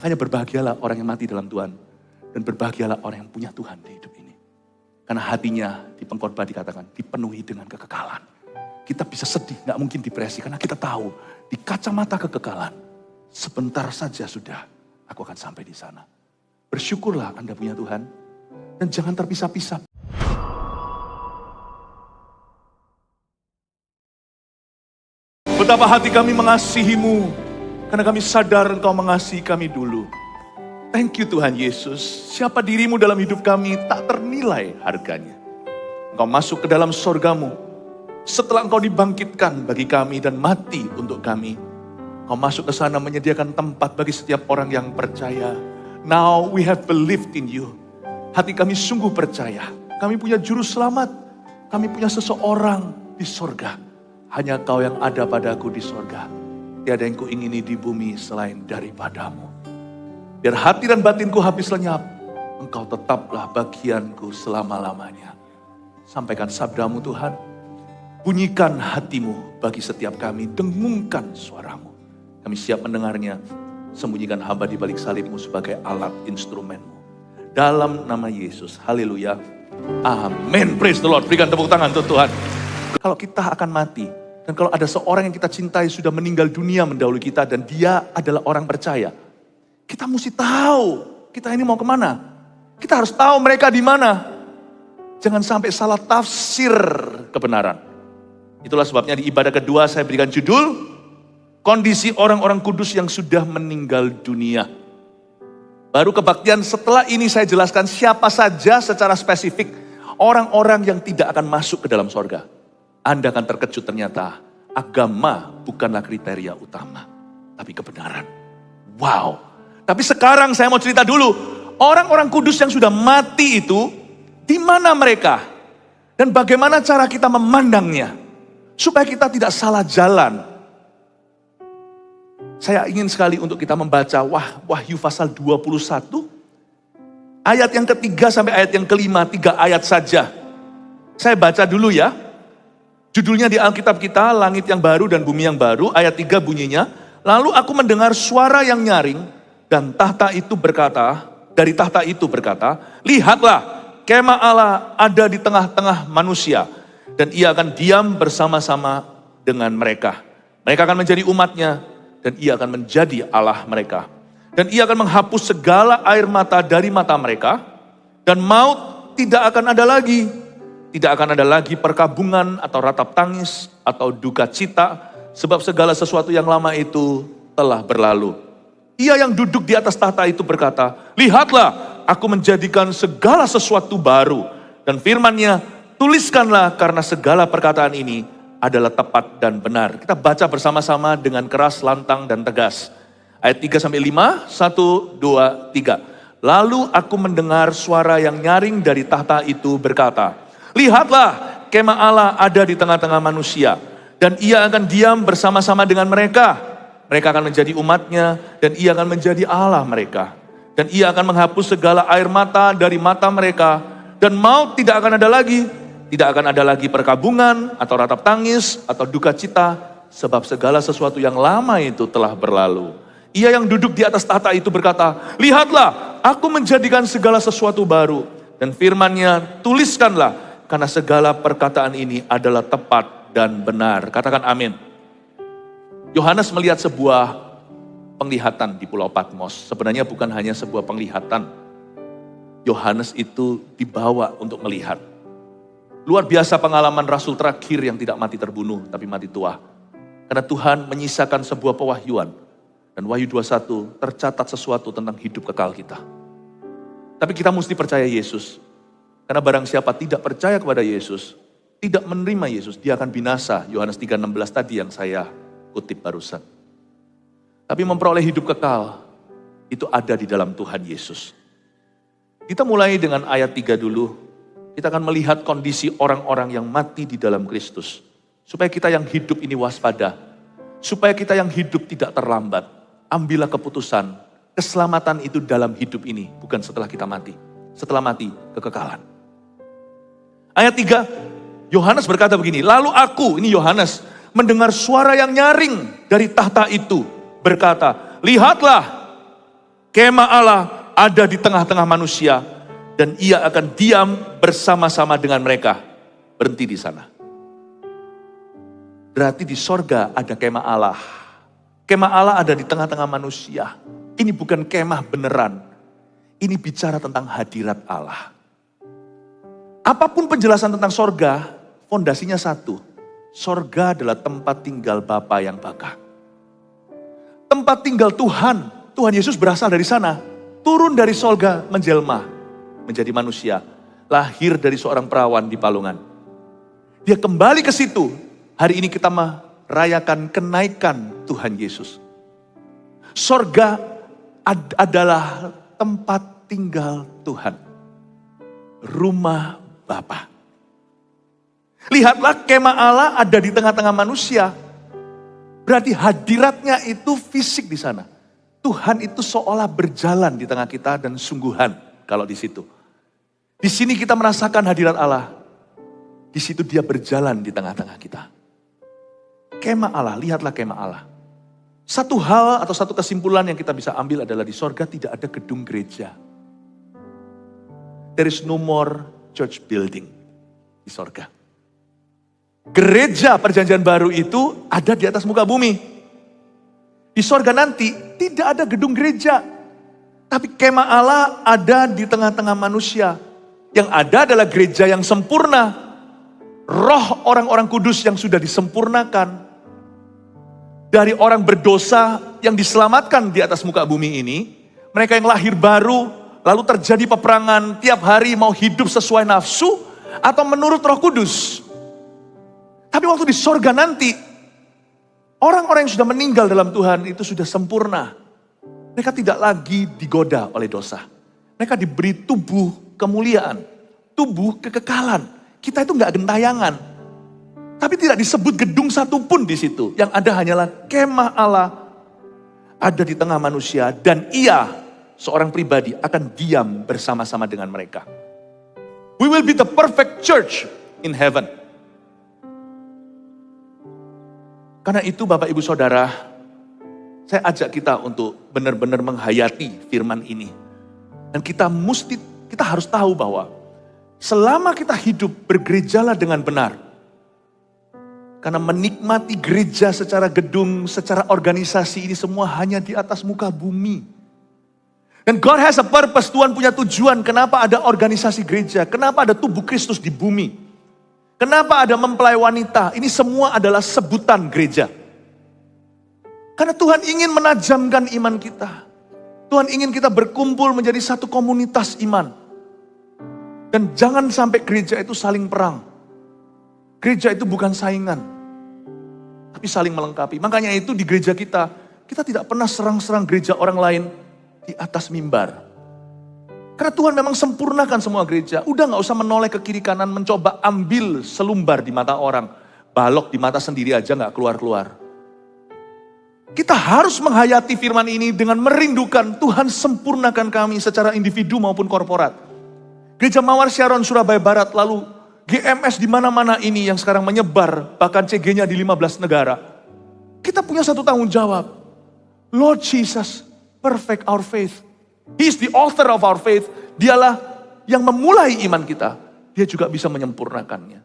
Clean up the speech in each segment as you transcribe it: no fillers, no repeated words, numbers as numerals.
Hanya berbahagialah orang yang mati dalam Tuhan. Dan berbahagialah orang yang punya Tuhan di hidup ini. Karena hatinya di pengkhotbah dikatakan dipenuhi dengan kekekalan. Kita bisa sedih, gak mungkin depresi. Karena kita tahu di kacamata kekekalan. Sebentar saja sudah aku akan sampai di sana. Bersyukurlah Anda punya Tuhan. Dan jangan terpisah-pisah. Betapa hati kami mengasihimu. Karena kami sadar Engkau mengasihi kami dulu. Thank you Tuhan Yesus. Siapa dirimu dalam hidup kami tak ternilai harganya. Engkau masuk ke dalam sorgamu. Setelah Engkau dibangkitkan bagi kami dan mati untuk kami. Engkau masuk ke sana menyediakan tempat bagi setiap orang yang percaya. Now we have believed in you. Hati kami sungguh percaya. Kami punya juru selamat. Kami punya seseorang di sorga. Hanya Kau yang ada padaku di sorga. Tiada yang kuingini di bumi selain daripadamu. Biar hati dan batinku habis lenyap. Engkau tetaplah bagianku selama-lamanya. Sampaikan sabdamu Tuhan. Bunyikan hatimu bagi setiap kami. Dengungkan suaramu. Kami siap mendengarnya. Sembunyikan hamba di balik salibmu sebagai alat instrumenmu. Dalam nama Yesus. Haleluya. Amin. Praise the Lord. Berikan tepuk tangan untuk Tuhan. Kalau kita akan mati. Dan kalau ada seorang yang kita cintai sudah meninggal dunia mendahului kita. Dan dia adalah orang percaya. Kita mesti tahu kita ini mau kemana. Kita harus tahu mereka di mana. Jangan sampai salah tafsir kebenaran. Itulah sebabnya di ibadah kedua saya berikan judul. Kondisi orang-orang kudus yang sudah meninggal dunia. Baru kebaktian setelah ini saya jelaskan siapa saja secara spesifik. Orang-orang yang tidak akan masuk ke dalam sorga. Anda akan terkejut ternyata agama bukanlah kriteria utama. Tapi kebenaran. Wow. Tapi sekarang saya mau cerita dulu. Orang-orang kudus yang sudah mati itu, di mana mereka? Dan bagaimana cara kita memandangnya? Supaya kita tidak salah jalan. Saya ingin sekali untuk kita membaca Wahyu pasal 21. Ayat yang ketiga sampai ayat yang kelima, 3 ayat saja. Saya baca dulu ya. Judulnya di Alkitab kita, Langit yang Baru dan Bumi yang Baru. Ayat 3 bunyinya. Lalu aku mendengar suara yang nyaring. Dan tahta itu berkata, dari tahta itu berkata, lihatlah kemah Allah ada di tengah-tengah manusia. Dan ia akan diam bersama-sama dengan mereka. Mereka akan menjadi umatnya dan ia akan menjadi Allah mereka. Dan ia akan menghapus segala air mata dari mata mereka. Dan maut tidak akan ada lagi. Tidak akan ada lagi perkabungan atau ratap tangis atau duka cita. Sebab segala sesuatu yang lama itu telah berlalu. Ia yang duduk di atas tahta itu berkata, lihatlah aku menjadikan segala sesuatu baru. Dan firman-Nya, tuliskanlah karena segala perkataan ini adalah tepat dan benar. Kita baca bersama-sama dengan keras, lantang, dan tegas. Ayat 3-5, 1, 2, 3. Lalu aku mendengar suara yang nyaring dari tahta itu berkata, lihatlah kemah Allah ada di tengah-tengah manusia. Dan ia akan diam bersama-sama dengan mereka. Mereka akan menjadi umatnya dan ia akan menjadi Allah mereka. Dan ia akan menghapus segala air mata dari mata mereka. Dan maut tidak akan ada lagi. Tidak akan ada lagi perkabungan atau ratap tangis atau duka cita. Sebab segala sesuatu yang lama itu telah berlalu. Ia yang duduk di atas tahta itu berkata, lihatlah aku menjadikan segala sesuatu baru. Dan firman-Nya, tuliskanlah karena segala perkataan ini adalah tepat dan benar. Katakan amin. Yohanes melihat sebuah penglihatan di Pulau Patmos. Sebenarnya bukan hanya sebuah penglihatan. Yohanes itu dibawa untuk melihat. Luar biasa pengalaman Rasul terakhir yang tidak mati terbunuh, tapi mati tua. Karena Tuhan menyisakan sebuah pewahyuan. Dan Wahyu 21 tercatat sesuatu tentang hidup kekal kita. Tapi kita mesti percaya Yesus. Karena barang siapa tidak percaya kepada Yesus, tidak menerima Yesus, dia akan binasa. Yohanes 3:16 tadi yang saya kutip barusan. Tapi memperoleh hidup kekal, itu ada di dalam Tuhan Yesus. Kita mulai dengan ayat 3 dulu. Kita akan melihat kondisi orang-orang yang mati di dalam Kristus. Supaya kita yang hidup ini waspada. Supaya kita yang hidup tidak terlambat. Ambillah keputusan, keselamatan itu dalam hidup ini, bukan setelah kita mati. Setelah mati, kekekalan. Ayat 3, Yohanes berkata begini, lalu aku, ini Yohanes, mendengar suara yang nyaring dari tahta itu berkata, lihatlah Kemah Allah ada di tengah-tengah manusia dan ia akan diam bersama-sama dengan mereka. Berhenti di sana. Berarti di sorga ada kemah Allah. Kemah Allah ada di tengah-tengah manusia. Ini bukan kemah beneran. Ini bicara tentang hadirat Allah. Apapun penjelasan tentang sorga, fondasinya satu. Sorga adalah tempat tinggal Bapa yang baka. Tempat tinggal Tuhan. Tuhan Yesus berasal dari sana. Turun dari sorga menjelma. Menjadi manusia. Lahir dari seorang perawan di palungan. Dia kembali ke situ. Hari ini kita merayakan kenaikan Tuhan Yesus. Sorga adalah tempat tinggal Tuhan. Rumah Bapa. Lihatlah kemah Allah ada di tengah-tengah manusia. Berarti hadiratnya itu fisik di sana. Tuhan itu seolah berjalan di tengah kita dan sungguhan kalau di situ. Di sini kita merasakan hadirat Allah. Di situ dia berjalan di tengah-tengah kita. Kemah Allah, lihatlah kemah Allah. Satu hal atau satu kesimpulan yang kita bisa ambil adalah di sorga tidak ada gedung gereja. There is no more church building di sorga. Gereja perjanjian baru itu ada di atas muka bumi. Di sorga nanti tidak ada gedung gereja. Tapi kemah Allah ada di tengah-tengah manusia. Yang ada adalah gereja yang sempurna. Roh orang-orang kudus yang sudah disempurnakan. Dari orang berdosa yang diselamatkan di atas muka bumi ini. Mereka yang lahir baru, lalu terjadi peperangan tiap hari mau hidup sesuai nafsu atau menurut Roh Kudus. Tapi waktu di sorga nanti, orang-orang yang sudah meninggal dalam Tuhan itu sudah sempurna. Mereka tidak lagi digoda oleh dosa. Mereka diberi tubuh kemuliaan, tubuh kekekalan. Kita itu nggak gentayangan. Tapi tidak disebut gedung satupun di situ. Yang ada hanyalah kemah Allah ada di tengah manusia dan ia seorang pribadi akan diam bersama-sama dengan mereka. We will be the perfect church in heaven. Karena itu Bapak Ibu Saudara, saya ajak kita untuk benar-benar menghayati firman ini. Dan kita harus tahu bahwa selama kita hidup bergerejalah dengan benar. Karena menikmati gereja secara gedung, secara organisasi ini semua hanya di atas muka bumi. Dan God has a purpose, Tuhan punya tujuan kenapa ada organisasi gereja, kenapa ada tubuh Kristus di bumi. Kenapa ada mempelai wanita, ini semua adalah sebutan gereja. Karena Tuhan ingin menajamkan iman kita. Tuhan ingin kita berkumpul menjadi satu komunitas iman. Dan jangan sampai gereja itu saling perang. Gereja itu bukan saingan, tapi saling melengkapi. Makanya itu di gereja kita tidak pernah serang-serang gereja orang lain di atas mimbar. Karena Tuhan memang sempurnakan semua gereja. Udah gak usah menoleh ke kiri kanan, mencoba ambil selumbar di mata orang. Balok di mata sendiri aja gak keluar-keluar. Kita harus menghayati firman ini dengan merindukan Tuhan sempurnakan kami secara individu maupun korporat. Gereja Mawar Sharon Surabaya Barat lalu GMS di mana-mana ini yang sekarang menyebar, bahkan CG-nya di 15 negara. Kita punya satu tanggung jawab. Lord Jesus, perfect our faith. He is the author of our faith. Dialah yang memulai iman kita. Dia juga bisa menyempurnakannya.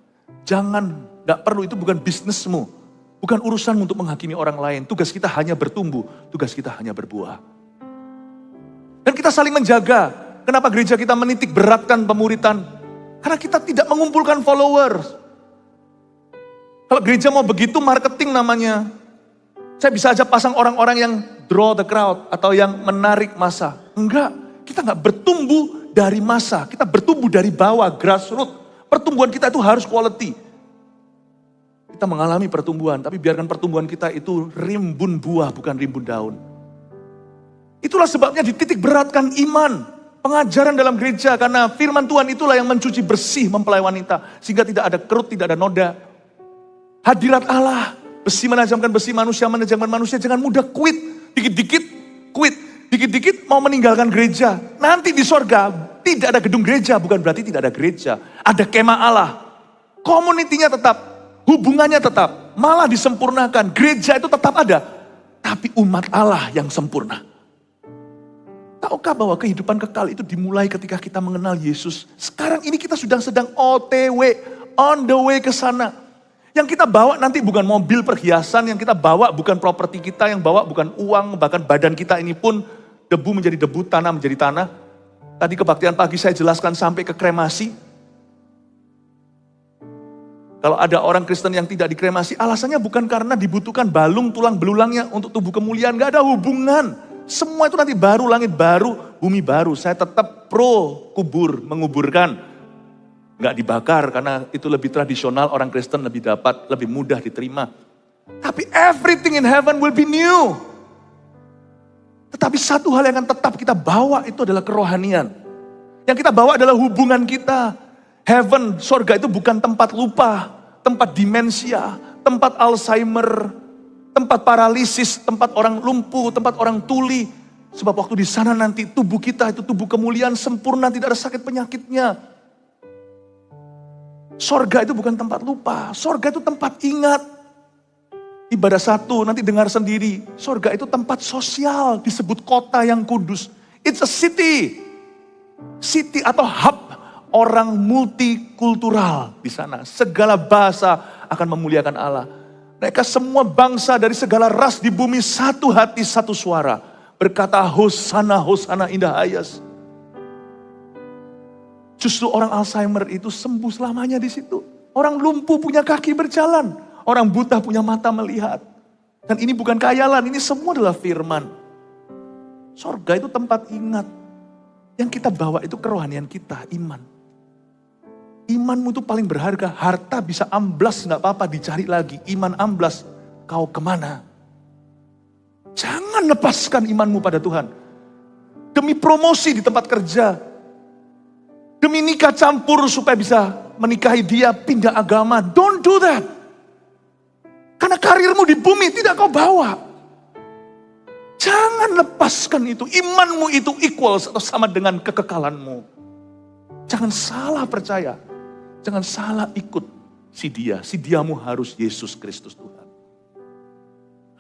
Gak perlu, itu bukan bisnismu. Bukan urusanmu untuk menghakimi orang lain. Tugas kita hanya bertumbuh, tugas kita hanya berbuah. Dan kita saling menjaga. Kenapa gereja kita menitik beratkan pemuritan? Karena kita tidak mengumpulkan followers. Kalau gereja mau begitu marketing namanya. Saya bisa aja pasang orang-orang yang draw the crowd atau yang menarik massa. Enggak, kita enggak bertumbuh dari massa. Kita bertumbuh dari bawah, grassroots. Pertumbuhan kita itu harus quality. Kita mengalami pertumbuhan, tapi biarkan pertumbuhan kita itu rimbun buah, bukan rimbun daun. Itulah sebabnya dititik beratkan iman. Pengajaran dalam gereja, karena firman Tuhan itulah yang mencuci bersih mempelai wanita. Sehingga tidak ada kerut, tidak ada noda. Hadirat Allah, besi menajamkan besi, manusia menajamkan manusia. Jangan mudah quit, dikit-dikit quit. Dikit-dikit mau meninggalkan gereja. Nanti di sorga tidak ada gedung gereja, bukan berarti tidak ada gereja. Ada kemah Allah. Komunitinya tetap, hubungannya tetap, malah disempurnakan. Gereja itu tetap ada, tapi umat Allah yang sempurna. Tahukah bahwa kehidupan kekal itu dimulai ketika kita mengenal Yesus? Sekarang ini kita sedang OTW, on the way ke sana. Yang kita bawa nanti bukan mobil perhiasan, yang kita bawa bukan properti kita, yang bawa bukan uang, bahkan badan kita ini pun debu menjadi debu, tanah menjadi tanah. Tadi kebaktian pagi saya jelaskan sampai ke kremasi. Kalau ada orang Kristen yang tidak dikremasi, alasannya bukan karena dibutuhkan balung tulang belulangnya untuk tubuh kemuliaan. Gak ada hubungan. Semua itu nanti baru, langit baru, bumi baru. Saya tetap pro menguburkan. Gak dibakar karena itu lebih tradisional, orang Kristen lebih mudah diterima. Tapi everything in heaven will be new. Tetapi satu hal yang akan tetap kita bawa itu adalah kerohanian. Yang kita bawa adalah hubungan kita. Heaven, sorga itu bukan tempat lupa, tempat demensia, tempat Alzheimer, tempat paralisis, tempat orang lumpuh, tempat orang tuli. Sebab waktu di sana nanti tubuh kita itu tubuh kemuliaan sempurna, tidak ada sakit penyakitnya. Sorga itu bukan tempat lupa, sorga itu tempat ingat. Ibadah satu, nanti dengar sendiri. Sorga itu tempat sosial, disebut kota yang kudus. It's a city. City atau hub. Orang multikultural di sana. Segala bahasa akan memuliakan Allah. Mereka semua bangsa dari segala ras di bumi satu hati, satu suara. Berkata Hosana, Hosana indah ayas. Justru orang Alzheimer itu sembuh selamanya di situ. Orang lumpuh punya kaki berjalan. Orang buta punya mata melihat. Dan ini bukan khayalan, ini semua adalah firman. Sorga itu tempat ingat. Yang kita bawa itu kerohanian kita, iman. Imanmu itu paling berharga, harta bisa amblas gak apa-apa dicari lagi. Iman amblas, kau kemana? Jangan lepaskan imanmu pada Tuhan. Demi promosi di tempat kerja. Demi nikah campur supaya bisa menikahi dia, pindah agama. Don't do that. Karena karirmu di bumi tidak kau bawa. Jangan lepaskan itu. Imanmu itu equals atau sama dengan kekekalanmu. Jangan salah percaya. Jangan salah ikut si dia. Si diamu harus Yesus Kristus Tuhan.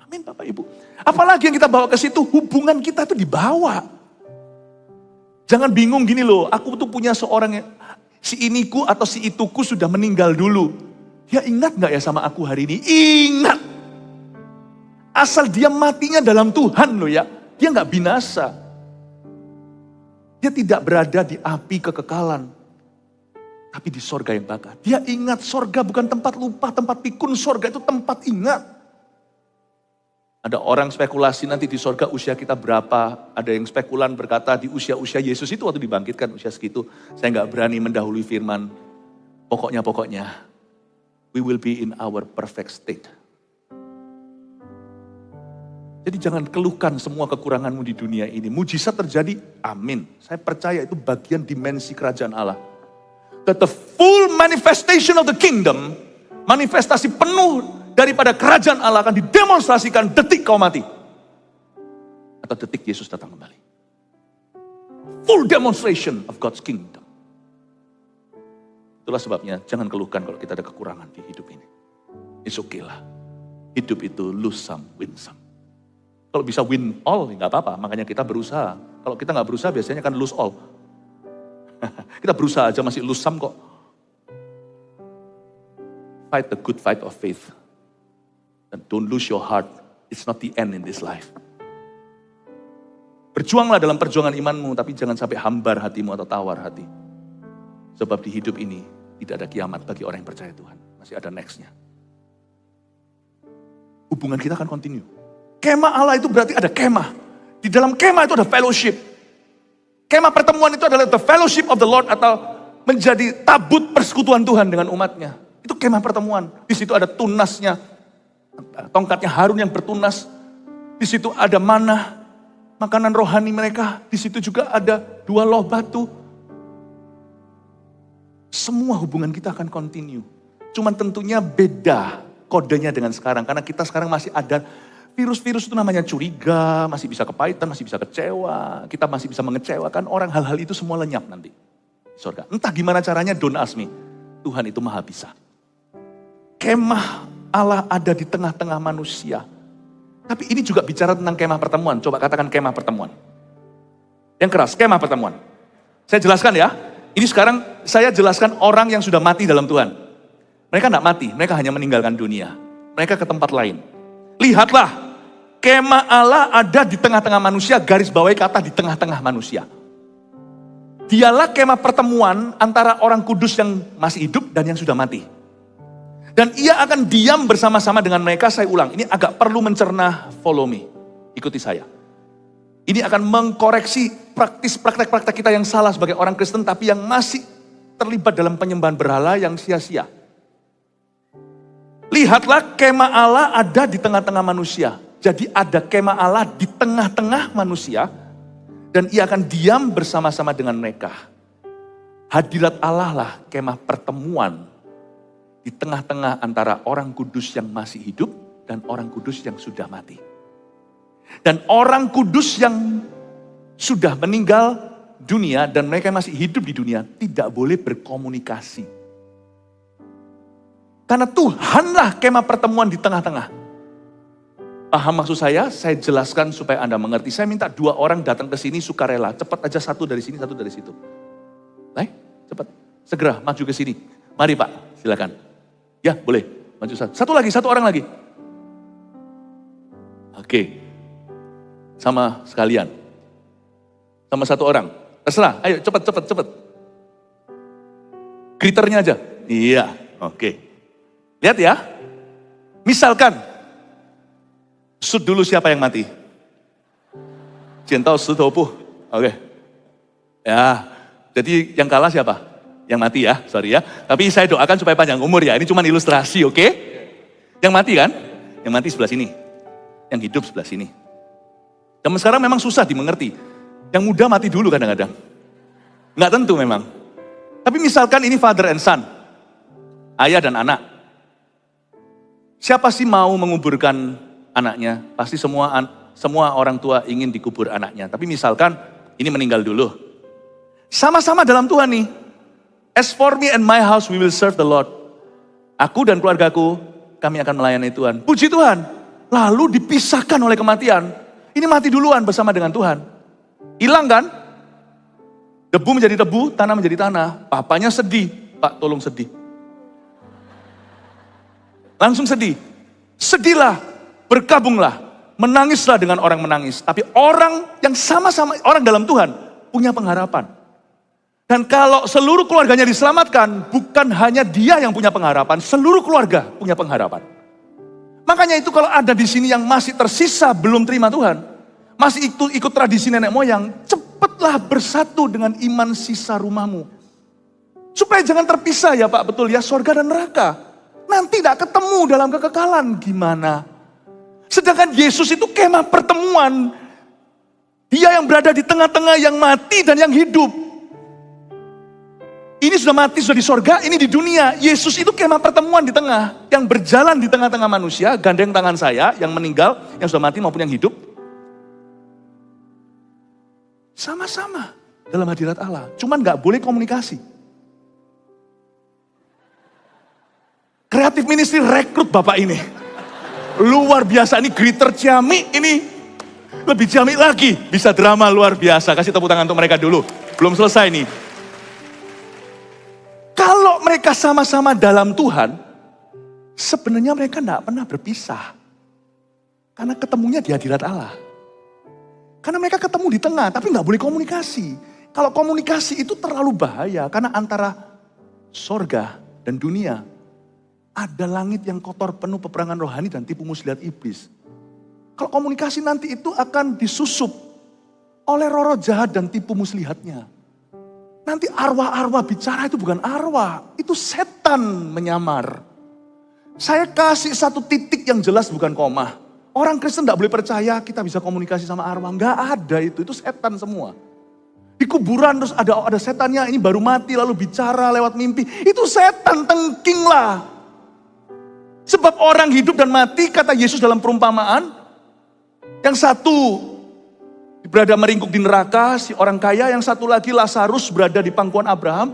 Amin Bapak Ibu. Apalagi yang kita bawa ke situ, hubungan kita itu dibawa. Jangan bingung gini loh, aku tuh punya seorang yang, si iniku atau si ituku sudah meninggal dulu. Dia ingat gak ya sama aku hari ini? Ingat. Asal dia matinya dalam Tuhan loh ya. Dia gak binasa. Dia tidak berada di api kekekalan. Tapi di sorga yang bakar. Dia ingat sorga bukan tempat lupa, tempat pikun. Sorga itu tempat ingat. Ada orang spekulasi nanti di sorga usia kita berapa. Ada yang spekulan berkata di usia-usia Yesus itu waktu dibangkitkan usia segitu. Saya gak berani mendahului firman. Pokoknya. We will be in our perfect state. Jadi jangan keluhkan semua kekuranganmu di dunia ini. Mujizat terjadi, amin. Saya percaya itu bagian dimensi kerajaan Allah. That the full manifestation of the kingdom, manifestasi penuh daripada kerajaan Allah akan didemonstrasikan detik kau mati. Atau detik Yesus datang kembali. Full demonstration of God's kingdom. Itulah sebabnya jangan keluhkan kalau kita ada kekurangan di hidup ini. It's okay lah. Hidup itu lose some, win some. Kalau bisa win all, nggak apa-apa. Makanya kita berusaha. Kalau kita nggak berusaha biasanya kan lose all. Kita berusaha aja masih lose some kok. Fight the good fight of faith. And don't lose your heart. It's not the end in this life. Berjuanglah dalam perjuangan imanmu, tapi jangan sampai hambar hatimu atau tawar hati. Sebab di hidup ini tidak ada kiamat bagi orang yang percaya Tuhan. Masih ada next-nya. Hubungan kita akan continue. Kemah Allah itu berarti ada kemah. Di dalam kemah itu ada fellowship. Kemah pertemuan itu adalah the fellowship of the Lord atau menjadi tabut persekutuan Tuhan dengan umatnya. Itu kemah pertemuan. Di situ ada tunasnya, tongkatnya Harun yang bertunas. Di situ ada manna, makanan rohani mereka. Di situ juga ada 2 loh batu. Semua hubungan kita akan continue. Cuman tentunya beda kodenya dengan sekarang. Karena kita sekarang masih ada virus-virus itu namanya curiga, masih bisa kepahitan, masih bisa kecewa. Kita masih bisa mengecewakan orang, hal-hal itu semua lenyap nanti. Surga. Entah gimana caranya, don't ask me. Tuhan itu maha bisa. Kemah Allah ada di tengah-tengah manusia. Tapi ini juga bicara tentang kemah pertemuan. Coba katakan kemah pertemuan. Yang keras, kemah pertemuan. Saya jelaskan ya. Ini sekarang saya jelaskan orang yang sudah mati dalam Tuhan. Mereka tidak mati, mereka hanya meninggalkan dunia. Mereka ke tempat lain. Lihatlah, kemah Allah ada di tengah-tengah manusia, garis bawahi kata di tengah-tengah manusia. Dialah kemah pertemuan antara orang kudus yang masih hidup dan yang sudah mati. Dan ia akan diam bersama-sama dengan mereka. Saya ulang, ini agak perlu mencerna, follow me. Ikuti saya. Ini akan mengkoreksi praktek-praktek kita yang salah sebagai orang Kristen, tapi yang masih terlibat dalam penyembahan berhala yang sia-sia. Lihatlah, kemah Allah ada di tengah-tengah manusia. Jadi ada kemah Allah di tengah-tengah manusia, dan ia akan diam bersama-sama dengan mereka. Hadirat Allah lah kemah pertemuan di tengah-tengah antara orang kudus yang masih hidup dan orang kudus yang sudah mati. Dan orang kudus yang sudah meninggal dunia dan mereka yang masih hidup di dunia tidak boleh berkomunikasi. Karena Tuhanlah kemah pertemuan di tengah-tengah. Paham maksud saya jelaskan supaya Anda mengerti. Saya minta 2 orang datang ke sini sukarela. Cepat aja, satu dari sini, satu dari situ. Baik, cepat. Segera maju ke sini. Mari Pak, silakan. Ya, boleh. Maju satu. Satu lagi, satu orang lagi. Oke. Sama sekalian. Sama satu orang. Terserah, ayo cepat. Kriternya aja. Iya, oke. Lihat ya. Misalkan, shoot dulu siapa yang mati. Jentau setopu. Oke. Ya, jadi yang kalah siapa? Yang mati ya, sorry ya. Tapi saya doakan supaya panjang umur ya. Ini cuma ilustrasi, oke? Yang mati kan? Yang mati sebelah sini. Yang hidup sebelah sini. Dan sekarang memang susah dimengerti. Yang muda mati dulu kadang-kadang. Nggak tentu memang. Tapi misalkan ini father and son. Ayah dan anak. Siapa sih mau menguburkan anaknya? Pasti semua orang tua ingin dikubur anaknya. Tapi misalkan ini meninggal dulu. Sama-sama dalam Tuhan nih. As for me and my house, we will serve the Lord. Aku dan keluargaku, kami akan melayani Tuhan. Puji Tuhan. Lalu dipisahkan oleh kematian. Ini mati duluan bersama dengan Tuhan. Hilang kan? Debu menjadi debu, tanah menjadi tanah. Papanya sedih. Pak, tolong sedih. Langsung sedih. Sedihlah, berkabunglah. Menangislah dengan orang menangis. Tapi orang yang sama-sama, orang dalam Tuhan, punya pengharapan. Dan kalau seluruh keluarganya diselamatkan, bukan hanya dia yang punya pengharapan, seluruh keluarga punya pengharapan. Makanya itu kalau ada di sini yang masih tersisa belum terima Tuhan, masih ikut tradisi nenek moyang, cepatlah bersatu dengan iman sisa rumahmu. Supaya jangan terpisah ya Pak, betul ya, surga dan neraka. Nanti tidak ketemu dalam kekekalan, gimana? Sedangkan Yesus itu kemah pertemuan. Dia yang berada di tengah-tengah yang mati dan yang hidup. Ini sudah mati, sudah di sorga, ini di dunia. Yesus itu kemah pertemuan di tengah. Yang berjalan di tengah-tengah manusia, gandeng tangan saya, yang meninggal, yang sudah mati maupun yang hidup. Sama-sama dalam hadirat Allah. Cuman gak boleh komunikasi. Kreatif ministry rekrut Bapak ini. Luar biasa, ini greeter ciamik, ini lebih ciamik lagi. Bisa drama luar biasa, kasih tepuk tangan untuk mereka dulu. Belum selesai nih. Kalau mereka sama-sama dalam Tuhan, sebenarnya mereka tidak pernah berpisah. Karena ketemunya di hadirat Allah. Karena mereka ketemu di tengah, tapi nggak boleh komunikasi. Kalau komunikasi itu terlalu bahaya, karena antara sorga dan dunia, ada langit yang kotor penuh peperangan rohani dan tipu muslihat iblis. Kalau komunikasi nanti itu akan disusup oleh roh-roh jahat dan tipu muslihatnya. Nanti arwah-arwah bicara itu bukan arwah, itu setan menyamar. Saya kasih satu titik yang jelas bukan koma. Orang Kristen tidak boleh percaya kita bisa komunikasi sama arwah. Enggak ada itu setan semua. Di kuburan terus ada setannya, ini baru mati lalu bicara lewat mimpi. Itu setan, tengking lah. Sebab orang hidup dan mati, kata Yesus dalam perumpamaan. Yang satu berada meringkuk di neraka, si orang kaya, yang satu lagi Lazarus berada di pangkuan Abraham.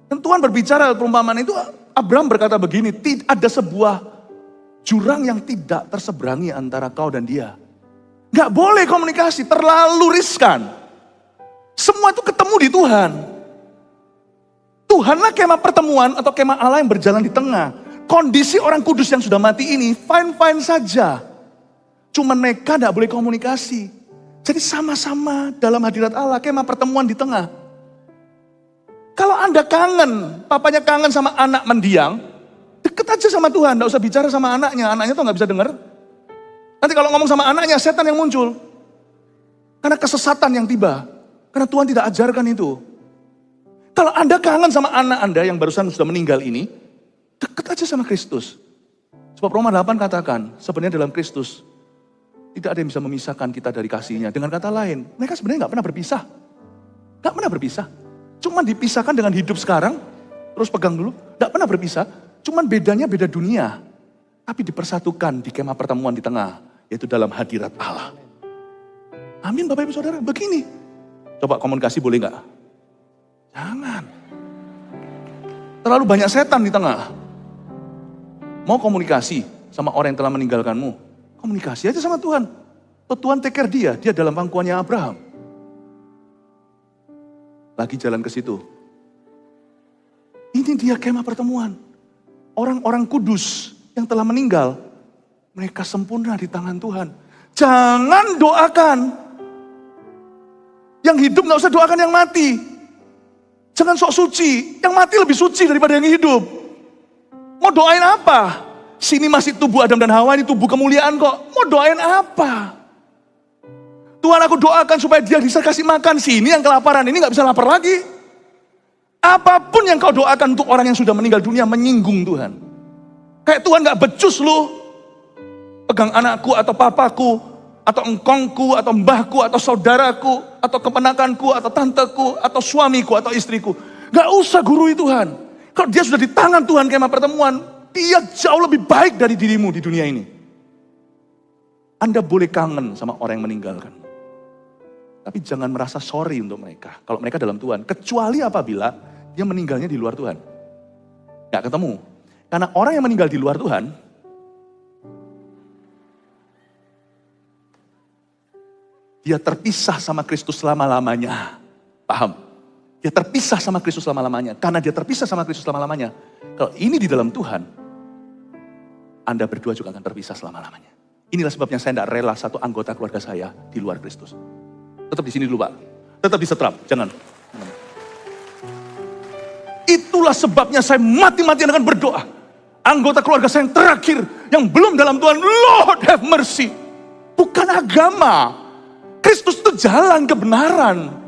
Dan Tuhan berbicara dalam perumpamaan itu, Abraham berkata begini, ada sebuah jurang yang tidak terseberangi antara kau dan dia. Gak boleh komunikasi, terlalu riskan. Semua itu ketemu di Tuhan. Tuhanlah kemah pertemuan atau kemah Allah yang berjalan di tengah. Kondisi orang kudus yang sudah mati ini fine-fine saja. Cuman mereka tidak boleh komunikasi. Jadi sama-sama dalam hadirat Allah, kemah pertemuan di tengah. Kalau Anda kangen, papanya kangen sama anak mendiang, deket aja sama Tuhan, tidak usah bicara sama anaknya tuh nggak bisa dengar. Nanti kalau ngomong sama anaknya, setan yang muncul. Karena kesesatan yang tiba, karena Tuhan tidak ajarkan itu. Kalau Anda kangen sama anak Anda yang barusan sudah meninggal ini, deket aja sama Kristus. Sebab Roma 8 katakan, sebenarnya dalam Kristus, tidak ada yang bisa memisahkan kita dari kasihnya. Dengan kata lain, mereka sebenarnya nggak pernah berpisah. Nggak pernah berpisah. Cuma dipisahkan dengan hidup sekarang, terus pegang dulu, nggak pernah berpisah. Cuman bedanya beda dunia. Tapi dipersatukan di kemah pertemuan di tengah, yaitu dalam hadirat Allah. Amin Bapak Ibu Saudara, begini. Coba komunikasi boleh nggak? Jangan. Terlalu banyak setan di tengah. Mau komunikasi sama orang yang telah meninggalkanmu, komunikasi aja sama Tuhan. Tuhan take care dia dalam pangkuannya Abraham. Lagi jalan ke situ. Ini dia kemah pertemuan. Orang-orang kudus yang telah meninggal, mereka sempurna di tangan Tuhan. Jangan doakan. Yang hidup gak usah doakan yang mati. Jangan sok suci, yang mati lebih suci daripada yang hidup. Mau doain apa? Sini masih tubuh Adam dan Hawa, ini tubuh kemuliaan kok. Mau doain apa? Tuhan aku doakan supaya dia bisa kasih makan. Sini yang kelaparan, ini gak bisa lapar lagi. Apapun yang kau doakan untuk orang yang sudah meninggal dunia menyinggung Tuhan. Kayak Tuhan gak becus lu. Pegang anakku atau papaku, atau engkongku, atau mbahku, atau saudaraku, atau keponakanku, atau tanteku, atau suamiku, atau istriku. Gak usah gurui Tuhan. Kalau dia sudah di tangan Tuhan kemah pertemuan, dia jauh lebih baik dari dirimu di dunia ini. Anda boleh kangen sama orang yang meninggalkan. Tapi jangan merasa sorry untuk mereka. Kalau mereka dalam Tuhan. Kecuali apabila dia meninggalnya di luar Tuhan. Gak ketemu. Karena orang yang meninggal di luar Tuhan, dia terpisah sama Kristus selama-lamanya. Paham? Dia terpisah sama Kristus selama-lamanya. Karena dia terpisah sama Kristus selama-lamanya. Kalau ini di dalam Tuhan, Anda berdua juga akan terpisah selama-lamanya. Inilah sebabnya saya tidak rela satu anggota keluarga saya di luar Kristus. Tetap di sini dulu Pak. Tetap di setrap, jangan. Itulah sebabnya saya mati-matian akan berdoa. Anggota keluarga saya yang terakhir, yang belum dalam Tuhan, Lord have mercy. Bukan agama. Kristus itu jalan kebenaran.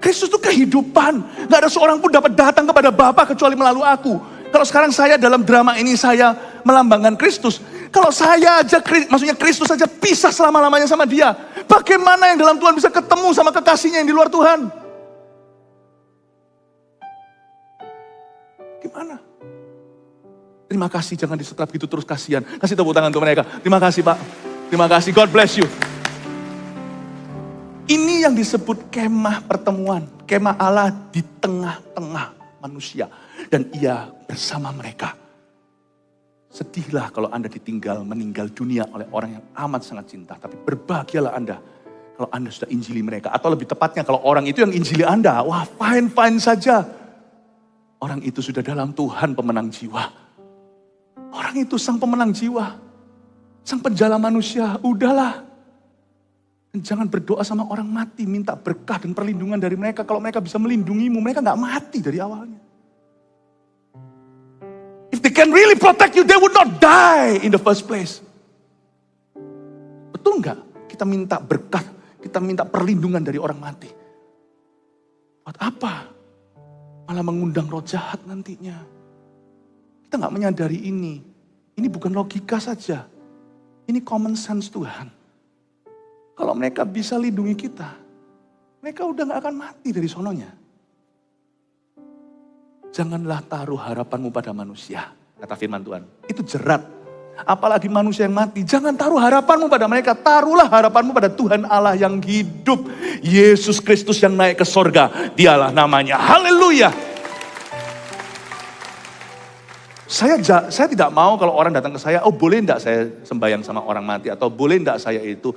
Kristus itu kehidupan. Gak ada seorang pun dapat datang kepada Bapa kecuali melalui aku. Kalau sekarang saya dalam drama ini saya melambangkan Kristus. Kalau saya aja, maksudnya Kristus saja pisah selama-lamanya sama dia. Bagaimana yang dalam Tuhan bisa ketemu sama kekasihnya yang di luar Tuhan? Gimana? Terima kasih, jangan disetrap gitu terus, kasihan. Kasih tepuk tangan untuk mereka. Terima kasih Pak. Terima kasih, God bless you. Ini yang disebut kemah pertemuan. Kemah Allah di tengah-tengah manusia. Dan ia bersama mereka. Sedihlah kalau Anda ditinggal meninggal dunia oleh orang yang amat sangat cinta. Tapi berbahagialah Anda kalau Anda sudah injili mereka. Atau lebih tepatnya kalau orang itu yang injili Anda. Wah fine-fine saja. Orang itu sudah dalam Tuhan pemenang jiwa. Orang itu sang pemenang jiwa. Sang penjala manusia. Udahlah. Dan jangan berdoa sama orang mati. Minta berkah dan perlindungan dari mereka. Kalau mereka bisa melindungimu. Mereka gak mati dari awalnya. If they can really protect you, they would not die in the first place. Betul nggak? Kita minta berkat, kita minta perlindungan dari orang mati. Buat apa? Malah mengundang roh jahat nantinya. Kita nggak menyadari ini. Ini bukan logika saja. Ini common sense Tuhan. Kalau mereka bisa lindungi kita, mereka udah nggak akan mati dari sononya. Janganlah taruh harapanmu pada manusia, kata firman Tuhan. Itu jerat. Apalagi manusia yang mati. Jangan taruh harapanmu pada mereka. Taruhlah harapanmu pada Tuhan Allah yang hidup. Yesus Kristus yang naik ke sorga. Dialah namanya. Haleluya. Saya tidak mau kalau orang datang ke saya, oh boleh enggak saya sembahyang sama orang mati. Atau boleh enggak saya itu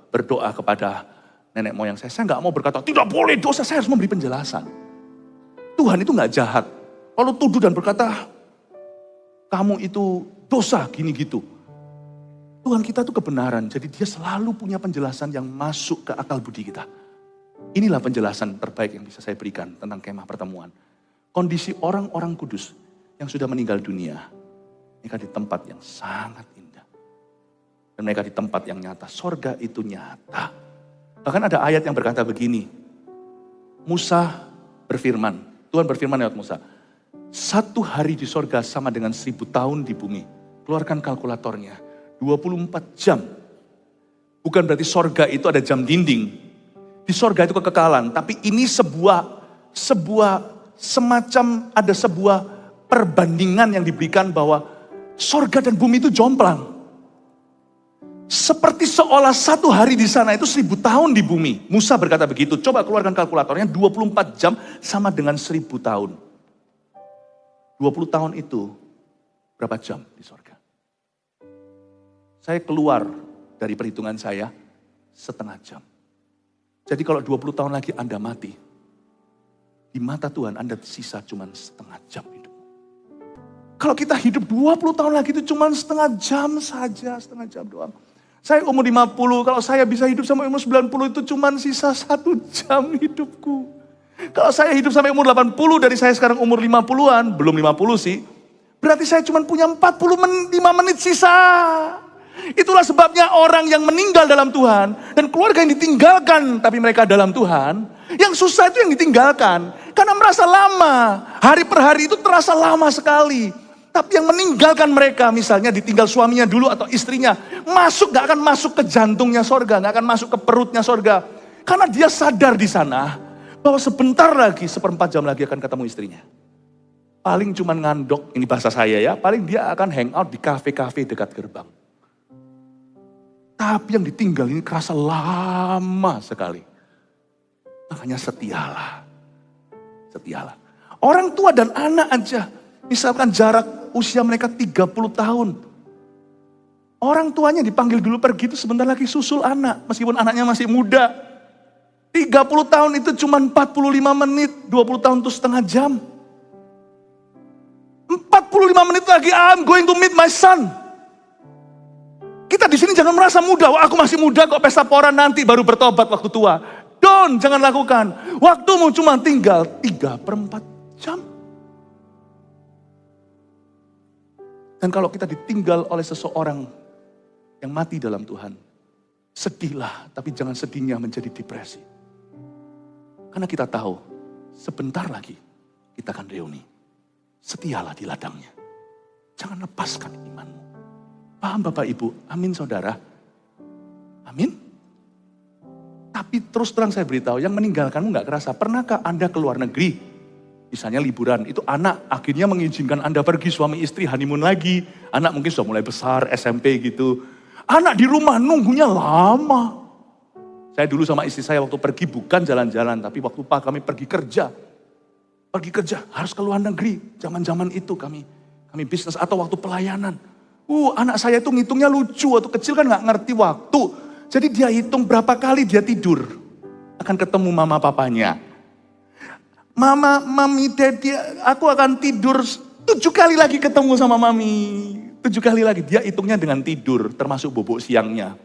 berdoa kepada nenek moyang saya nggak mau berkata, tidak boleh dosa, saya harus memberi penjelasan. Tuhan itu nggak jahat. Lalu tuduh dan berkata, kamu itu dosa gini gitu. Tuhan kita itu kebenaran, jadi dia selalu punya penjelasan yang masuk ke akal budi kita. Inilah penjelasan terbaik yang bisa saya berikan tentang kemah pertemuan. Kondisi orang-orang kudus yang sudah meninggal dunia, mereka di tempat yang sangat indah. Dan mereka di tempat yang nyata, sorga itu nyata. Bahkan ada ayat yang berkata begini, Musa berfirman, Tuhan berfirman lewat Musa, 1 hari di sorga sama dengan 1000 tahun di bumi. Keluarkan kalkulatornya, 24 jam. Bukan berarti sorga itu ada jam dinding. Di sorga itu kekekalan, tapi ini semacam ada sebuah perbandingan yang diberikan bahwa sorga dan bumi itu jomplang. Seperti seolah 1 hari di sana itu 1000 tahun di bumi. Musa berkata begitu, coba keluarkan kalkulatornya, 24 jam sama dengan 1000 tahun. 20 tahun itu berapa jam di sorga? Saya keluar dari perhitungan saya setengah jam. Jadi kalau 20 tahun lagi Anda mati, di mata Tuhan Anda sisa cuma setengah jam hidup. Kalau kita hidup 20 tahun lagi itu cuma setengah jam saja, setengah jam doang. Saya umur 50, kalau saya bisa hidup sampai umur 90 itu cuma sisa 1 jam hidupku. Kalau saya hidup sampai umur 80 dari saya sekarang umur 50-an, belum 50 sih, berarti saya cuma punya 45 menit sisa. Itulah sebabnya orang yang meninggal dalam Tuhan dan keluarga yang ditinggalkan tapi mereka dalam Tuhan, yang susah itu yang ditinggalkan. Karena merasa lama, hari per hari itu terasa lama sekali. Tapi yang meninggalkan mereka, misalnya ditinggal suaminya dulu atau istrinya, gak akan masuk ke jantungnya sorga, gak akan masuk ke perutnya sorga. Karena dia sadar di sana, bahwa sebentar lagi, 1/4 jam lagi akan ketemu istrinya. Paling cuman ngandok, ini bahasa saya ya, paling dia akan hangout di kafe-kafe dekat gerbang. Tapi yang ditinggal ini kerasa lama sekali. Makanya setialah. Setialah. Orang tua dan anak aja, misalkan jarak usia mereka 30 tahun. Orang tuanya dipanggil dulu pergi itu sebentar lagi susul anak. Meskipun anaknya masih muda. 30 tahun itu cuma 45 menit. 20 tahun itu setengah jam. 45 menit lagi I'm going to meet my son. Kita di sini jangan merasa muda. Wah, aku masih muda kok, pesta pora nanti baru bertobat waktu tua. Jangan lakukan. Waktumu cuma tinggal 3/4 jam. Dan kalau kita ditinggal oleh seseorang yang mati dalam Tuhan, sedihlah, tapi jangan sedihnya menjadi depresi. Karena kita tahu, sebentar lagi kita akan reuni. Setialah di ladangnya. Jangan lepaskan imanmu. Paham Bapak Ibu? Amin saudara. Amin. Tapi terus terang saya beritahu, yang meninggalkanmu gak kerasa. Pernahkah Anda ke luar negeri? Misalnya liburan, itu anak akhirnya mengizinkan Anda pergi suami istri honeymoon lagi. Anak mungkin sudah mulai besar, SMP gitu. Anak di rumah nunggunya lama. Saya dulu sama istri saya waktu pergi bukan jalan-jalan, tapi waktu kami pergi kerja. Pergi kerja, harus ke luar negeri. Zaman-zaman itu kami bisnis atau waktu pelayanan. Anak saya itu ngitungnya lucu, waktu kecil kan gak ngerti waktu. Jadi dia hitung berapa kali dia tidur. Akan ketemu mama papanya. Mami, daddy, aku akan tidur 7 kali lagi ketemu sama mami. 7 kali lagi, dia hitungnya dengan tidur, termasuk bobok siangnya.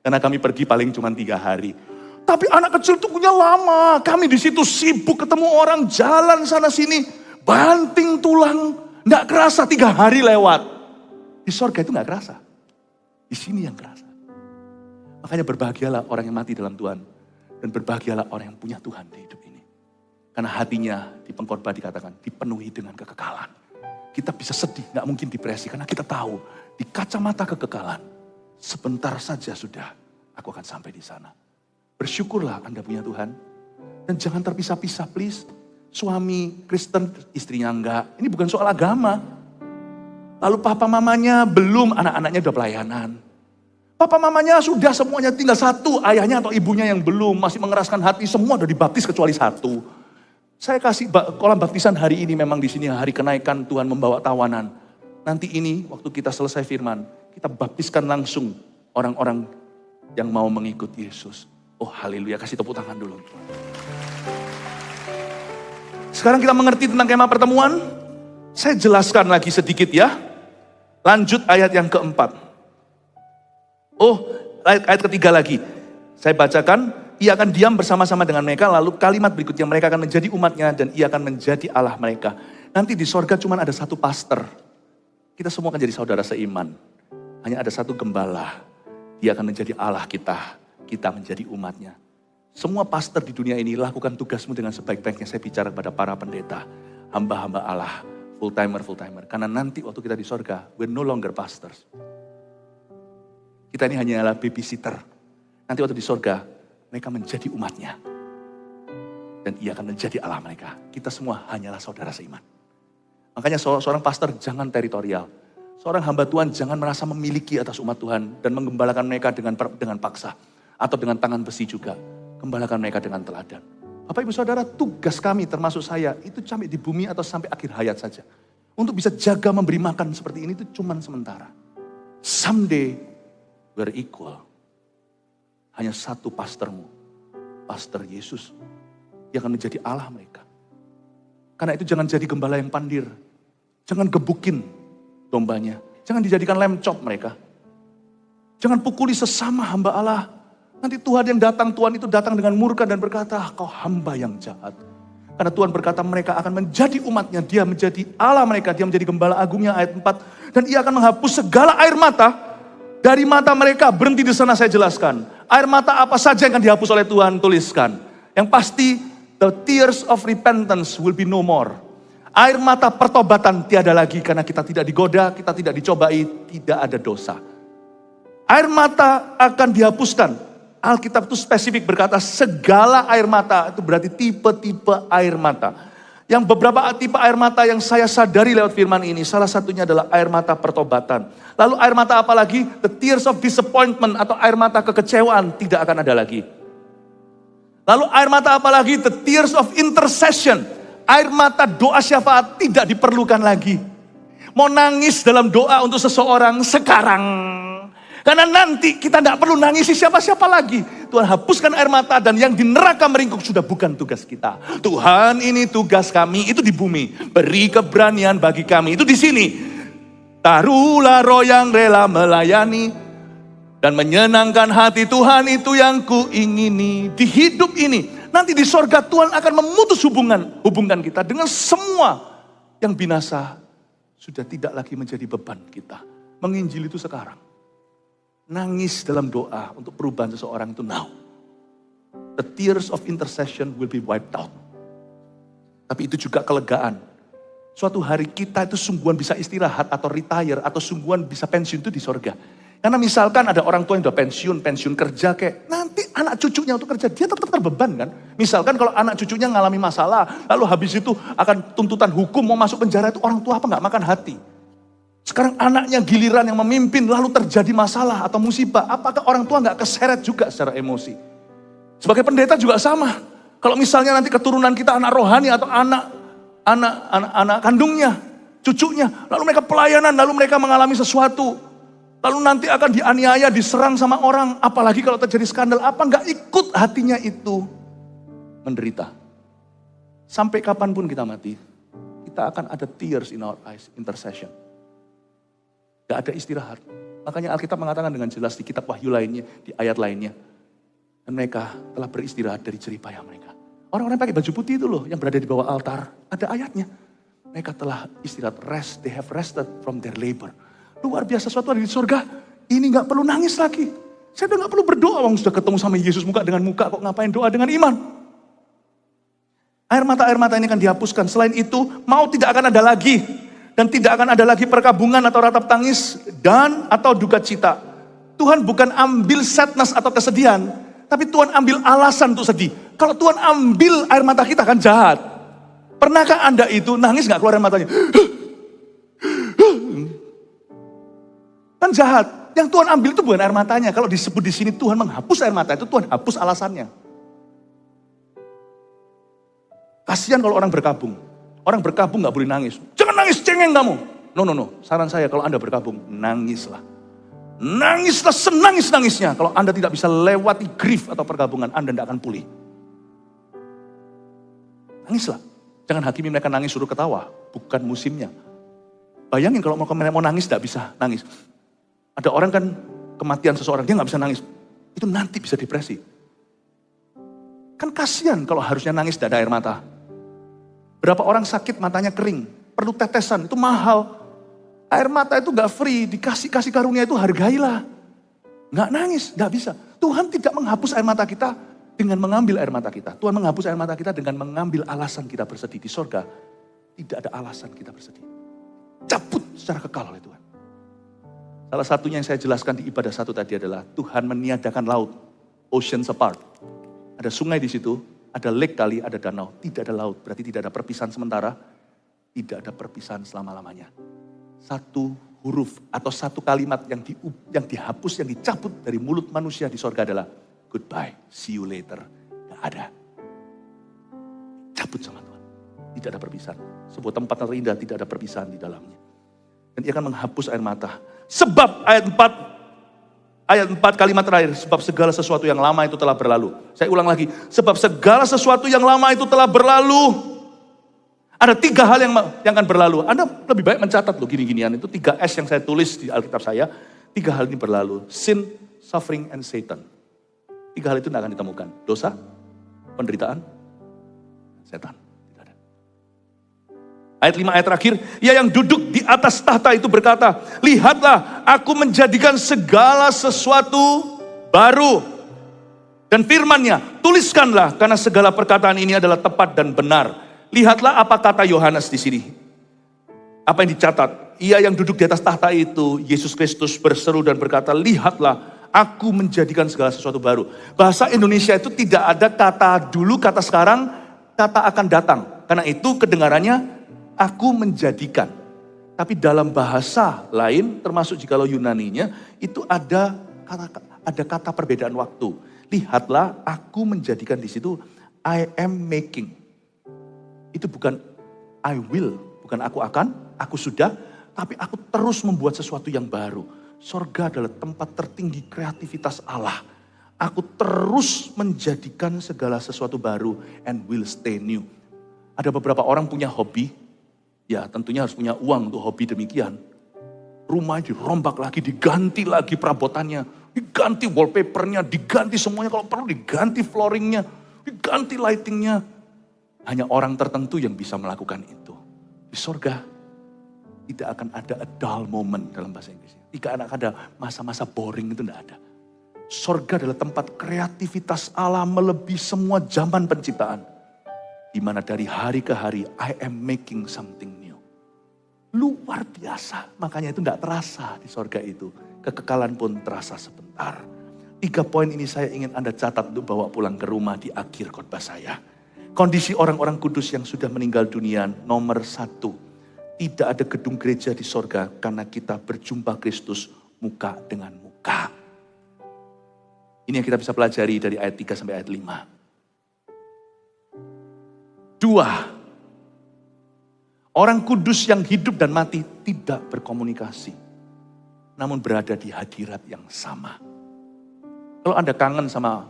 Karena kami pergi paling cuma 3 hari. Tapi anak kecil tunggunya lama, kami di situ sibuk ketemu orang, jalan sana sini, banting tulang, gak kerasa 3 hari lewat. Di sorga itu gak kerasa, di sini yang kerasa. Makanya berbahagialah orang yang mati dalam Tuhan, dan berbahagialah orang yang punya Tuhan di hidup ini. Karena hatinya di pengkhotbah dikatakan dipenuhi dengan kekekalan. Kita bisa sedih, gak mungkin depresi. Karena kita tahu di kacamata kekekalan, sebentar saja sudah aku akan sampai di sana. Bersyukurlah Anda punya Tuhan. Dan jangan terpisah-pisah please. Suami Kristen, istrinya enggak. Ini bukan soal agama. Lalu papa mamanya belum, anak-anaknya udah pelayanan. Papa mamanya sudah semuanya, tinggal satu. Ayahnya atau ibunya yang belum, masih mengeraskan hati. Semua udah dibaptis kecuali satu. Saya kasih kolam baptisan hari ini, memang di sini hari kenaikan Tuhan membawa tawanan. Nanti ini waktu kita selesai firman, kita baptiskan langsung orang-orang yang mau mengikut Yesus. Oh haleluya, kasih tepuk tangan dulu. Sekarang kita mengerti tentang kemah pertemuan. Saya jelaskan lagi sedikit ya. Lanjut ayat yang keempat. Oh, ayat ketiga lagi. Saya bacakan, ia akan diam bersama-sama dengan mereka, lalu kalimat berikutnya, mereka akan menjadi umatnya dan ia akan menjadi Allah mereka. Nanti di sorga cuma ada satu pastor. Kita semua akan jadi saudara seiman. Hanya ada satu gembala. Dia akan menjadi Allah kita. Kita menjadi umatnya. Semua pastor di dunia ini lakukan tugasmu dengan sebaik-baiknya. Saya bicara kepada para pendeta, hamba-hamba Allah, full-timer. Karena nanti waktu kita di sorga, we're no longer pastors. Kita ini hanyalah babysitter. Nanti waktu di sorga, mereka menjadi umatnya. Dan ia akan menjadi Allah mereka. Kita semua hanyalah saudara seiman. Makanya seorang pastor jangan teritorial. Seorang hamba Tuhan jangan merasa memiliki atas umat Tuhan dan menggembalakan mereka dengan paksa. Atau dengan tangan besi juga. Gembalakan mereka dengan teladan. Bapak Ibu Saudara, tugas kami termasuk saya itu sampai di bumi atau sampai akhir hayat saja. Untuk bisa jaga memberi makan seperti ini itu cuma sementara. Someday we're equal. Hanya satu pastormu, Pastor Yesus. Yang akan menjadi Allah mereka. Karena itu jangan jadi gembala yang pandir. Jangan gebukin dombanya. Jangan dijadikan lem chop mereka. Jangan pukuli sesama hamba Allah. Nanti Tuhan yang datang, Tuhan itu datang dengan murka dan berkata, kau hamba yang jahat. Karena Tuhan berkata mereka akan menjadi umatnya, dia menjadi Allah mereka, dia menjadi gembala agungnya ayat 4. Dan ia akan menghapus segala air mata dari mata mereka. Berhenti di sana saya jelaskan. Air mata apa saja yang akan dihapus oleh Tuhan, tuliskan. Yang pasti, the tears of repentance will be no more. Air mata pertobatan tiada lagi karena kita tidak digoda, kita tidak dicobai, tidak ada dosa. Air mata akan dihapuskan. Alkitab itu spesifik berkata segala air mata, itu berarti tipe-tipe air mata. Yang beberapa tipe air mata yang saya sadari lewat firman ini, salah satunya adalah air mata pertobatan. Lalu air mata apa lagi? The tears of disappointment atau air mata kekecewaan tidak akan ada lagi. Lalu air mata apa lagi? The tears of intercession. Air mata doa syafaat tidak diperlukan lagi. Mau nangis dalam doa untuk seseorang sekarang. Karena nanti kita tidak perlu nangisi siapa-siapa lagi. Tuhan hapuskan air mata dan yang di neraka meringkuk sudah bukan tugas kita. Tuhan ini tugas kami, itu di bumi. Beri keberanian bagi kami, itu di sini. Taruhlah roh yang rela melayani. Dan menyenangkan hati Tuhan itu yang kuingini. Di hidup ini, nanti di sorga Tuhan akan memutus hubungan kita dengan semua yang binasa. Sudah tidak lagi menjadi beban kita. Menginjil itu sekarang. Nangis dalam doa untuk perubahan seseorang itu now. The tears of intercession will be wiped out. Tapi itu juga kelegaan. Suatu hari kita itu sungguhan bisa istirahat atau retire atau sungguhan bisa pensiun itu di sorga. Karena misalkan ada orang tua yang udah pensiun kerja kayak nanti anak cucunya untuk kerja dia tetap terbeban kan. Misalkan kalau anak cucunya ngalami masalah lalu habis itu akan tuntutan hukum mau masuk penjara itu orang tua apa nggak makan hati. Sekarang anaknya giliran yang memimpin lalu terjadi masalah atau musibah. Apakah orang tua nggak keseret juga secara emosi? Sebagai pendeta juga sama. Kalau misalnya nanti keturunan kita anak rohani atau anak kandungnya, cucunya. Lalu mereka pelayanan, lalu mereka mengalami sesuatu. Lalu nanti akan dianiaya, diserang sama orang. Apalagi kalau terjadi skandal. Apa nggak ikut hatinya itu menderita. Sampai kapanpun kita mati. Kita akan ada tears in our eyes, intercession. Gak ada istirahat. Makanya Alkitab mengatakan dengan jelas di kitab Wahyu lainnya, di ayat lainnya. Dan mereka telah beristirahat dari jerih payah mereka. Orang-orang pakai baju putih itu loh, yang berada di bawah altar. Ada ayatnya. Mereka telah istirahat, rest, they have rested from their labor. Luar biasa suatu hari di surga, ini gak perlu nangis lagi. Saya udah gak perlu berdoa, sudah ketemu sama Yesus muka dengan muka, kok ngapain doa dengan iman. Air mata ini akan dihapuskan. Selain itu, mau tidak akan ada lagi. Dan tidak akan ada lagi perkabungan atau ratap tangis dan atau duka cita. Tuhan bukan ambil sadness atau kesedihan, tapi Tuhan ambil alasan untuk sedih. Kalau Tuhan ambil air mata kita kan jahat. Pernahkah Anda itu nangis gak keluar air matanya? Kan jahat. Yang Tuhan ambil itu bukan air matanya. Kalau disebut di sini Tuhan menghapus air mata itu Tuhan hapus alasannya. Kasihan kalau orang berkabung. Orang berkabung gak boleh nangis. Jangan nangis, cengeng kamu. No. Saran saya kalau Anda berkabung, nangislah. Nangislah senangis-nangisnya. Kalau Anda tidak bisa lewati grief atau pergabungan, Anda tidak akan pulih. Nangislah. Jangan hakimi mereka nangis suruh ketawa. Bukan musimnya. Bayangin kalau mau nangis tidak bisa nangis. Ada orang kan kematian seseorang, dia nggak bisa nangis. Itu nanti bisa depresi. Kan kasihan kalau harusnya nangis tidak ada air mata. Berapa orang sakit matanya kering. Perlu tetesan, itu mahal. Air mata itu gak free, dikasih karunia itu hargailah. Gak nangis, gak bisa. Tuhan tidak menghapus air mata kita dengan mengambil air mata kita. Tuhan menghapus air mata kita dengan mengambil alasan kita bersedih. Di sorga, tidak ada alasan kita bersedih. Cabut secara kekal oleh Tuhan. Salah satunya yang saya jelaskan di ibadah 1 tadi adalah Tuhan meniadakan laut, oceans apart. Ada sungai di situ, ada lake kali, ada danau. Tidak ada laut, berarti tidak ada perpisahan sementara. Tidak ada perpisahan selama-lamanya. Satu huruf atau satu kalimat yang dihapus, yang dicabut dari mulut manusia di sorga adalah goodbye, see you later. Gak ada. Cabut sama Tuhan. Tidak ada perpisahan. Sebuah tempat yang terindah tidak ada perpisahan di dalamnya. Dan dia akan menghapus air mata. Sebab ayat 4 kalimat terakhir, sebab segala sesuatu yang lama itu telah berlalu. Saya ulang lagi, sebab segala sesuatu yang lama itu telah berlalu. Ada 3 hal yang akan berlalu. Anda lebih baik mencatat loh gini-ginian. Itu 3S yang saya tulis di Alkitab saya. 3 hal ini berlalu. Sin, suffering, and Satan. 3 hal itu tidak akan ditemukan. Dosa, penderitaan, setan. Tidak ada. Ayat 5 ayat terakhir. Ia yang duduk di atas tahta itu berkata, lihatlah aku menjadikan segala sesuatu baru. Dan firman-Nya, tuliskanlah karena segala perkataan ini adalah tepat dan benar. Lihatlah apa kata Yohanes di sini. Apa yang dicatat? Ia yang duduk di atas tahta itu, Yesus Kristus berseru dan berkata, lihatlah aku menjadikan segala sesuatu baru. Bahasa Indonesia itu tidak ada kata dulu, kata sekarang, kata akan datang. Karena itu kedengarannya, aku menjadikan. Tapi dalam bahasa lain, termasuk jikalau Yunaninya, itu ada kata perbedaan waktu. Lihatlah aku menjadikan di situ, I am making. Itu bukan I will, bukan aku akan, aku sudah, tapi aku terus membuat sesuatu yang baru. Sorga adalah tempat tertinggi kreativitas Allah. Aku terus menjadikan segala sesuatu baru and will stay new. Ada beberapa orang punya hobi, ya tentunya harus punya uang untuk hobi demikian. Rumahnya dirombak lagi, diganti lagi perabotannya, diganti wallpapernya, diganti semuanya, kalau perlu diganti flooringnya, diganti lightingnya. Hanya orang tertentu yang bisa melakukan itu. Di sorga tidak akan ada a dull moment dalam bahasa Inggris. Tidak akan ada masa-masa boring, itu tidak ada. Sorga adalah tempat kreativitas Allah melebihi semua zaman penciptaan. Di mana dari hari ke hari, I am making something new. Luar biasa, makanya itu tidak terasa di sorga itu. Kekekalan pun terasa sebentar. 3 poin ini saya ingin Anda catat untuk bawa pulang ke rumah di akhir khotbah saya. Kondisi orang-orang kudus yang sudah meninggal dunia, nomor 1. Tidak ada gedung gereja di sorga karena kita berjumpa Kristus muka dengan muka. Ini yang kita bisa pelajari dari ayat 3 sampai ayat 5. 2. Orang kudus yang hidup dan mati tidak berkomunikasi. Namun berada di hadirat yang sama. Kalau Anda kangen sama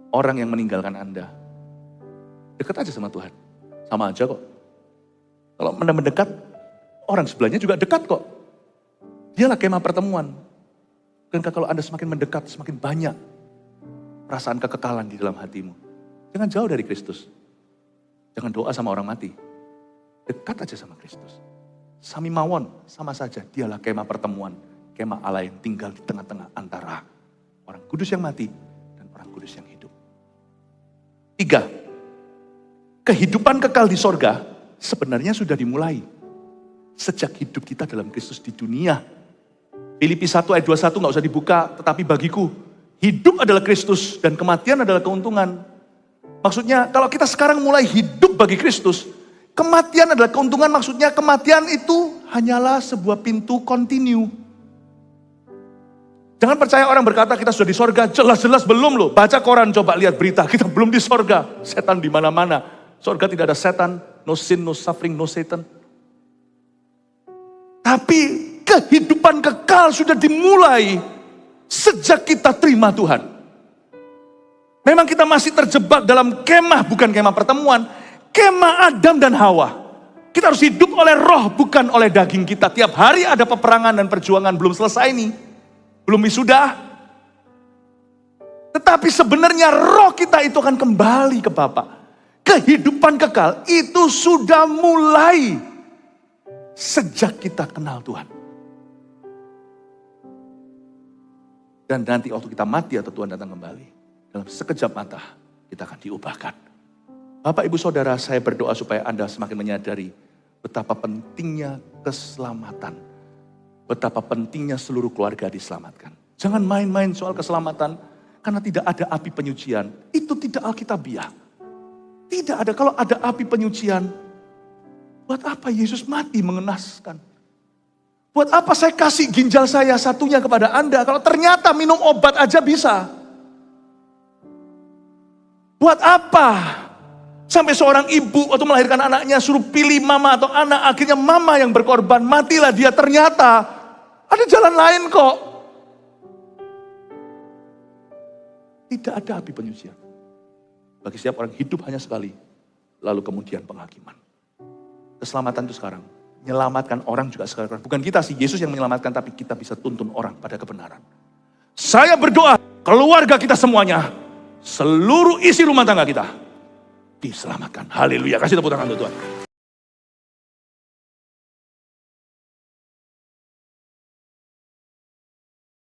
orang yang meninggalkan Anda, dekat aja sama Tuhan. Sama aja kok. Kalau Anda mendekat, orang sebelahnya juga dekat kok. Dialah kemah pertemuan. Dan kalau Anda semakin mendekat, semakin banyak perasaan kekekalan di dalam hatimu. Jangan jauh dari Kristus. Jangan doa sama orang mati. Dekat aja sama Kristus. Sami mawon, sama saja. Dialah kemah pertemuan. Kemah Allah yang tinggal di tengah-tengah antara orang kudus yang mati dan orang kudus yang hidup. 3. Kehidupan kekal di sorga sebenarnya sudah dimulai. Sejak hidup kita dalam Kristus di dunia. Filipi 1 ayat 21 gak usah dibuka, tetapi bagiku hidup adalah Kristus dan kematian adalah keuntungan. Maksudnya kalau kita sekarang mulai hidup bagi Kristus, kematian adalah keuntungan, maksudnya kematian itu hanyalah sebuah pintu continue. Jangan percaya orang berkata kita sudah di sorga, jelas-jelas belum loh. Baca koran, coba lihat berita, kita belum di sorga. Setan di mana-mana. Sorga tidak ada setan, no sin, no suffering, no Satan. Tapi Kehidupan kekal sudah dimulai sejak kita terima Tuhan. Memang kita masih terjebak dalam kemah, bukan kemah pertemuan. Kemah Adam dan Hawa. Kita harus hidup oleh roh, bukan oleh daging kita. Tiap hari ada peperangan dan perjuangan, belum selesai nih. Belum wisuda. Tetapi sebenarnya roh kita itu akan kembali ke Bapa. Kehidupan kekal itu sudah mulai sejak kita kenal Tuhan. Dan nanti waktu kita mati atau Tuhan datang kembali, dalam sekejap mata kita akan diubahkan. Bapak, Ibu, Saudara, saya berdoa supaya Anda semakin menyadari betapa pentingnya keselamatan. Betapa pentingnya seluruh keluarga diselamatkan. Jangan main-main soal keselamatan, karena tidak ada api penyucian. Itu tidak alkitabiah. Tidak ada. Kalau ada api penyucian, buat apa Yesus mati mengenaskan? Buat apa saya kasih ginjal saya satunya kepada Anda, kalau ternyata minum obat aja bisa? Buat apa? Sampai seorang ibu waktu melahirkan anaknya suruh pilih mama atau anak, akhirnya mama yang berkorban, matilah dia. Ternyata ada jalan lain kok. Tidak ada api penyucian. Bagi setiap orang hidup hanya sekali, lalu kemudian penghakiman. Keselamatan itu sekarang, menyelamatkan orang juga sekarang. Bukan kita sih, Yesus yang menyelamatkan, tapi kita bisa tuntun orang pada kebenaran. Saya berdoa, keluarga kita semuanya, seluruh isi rumah tangga kita diselamatkan. Haleluya, kasih tepuk tangan untuk Tuhan.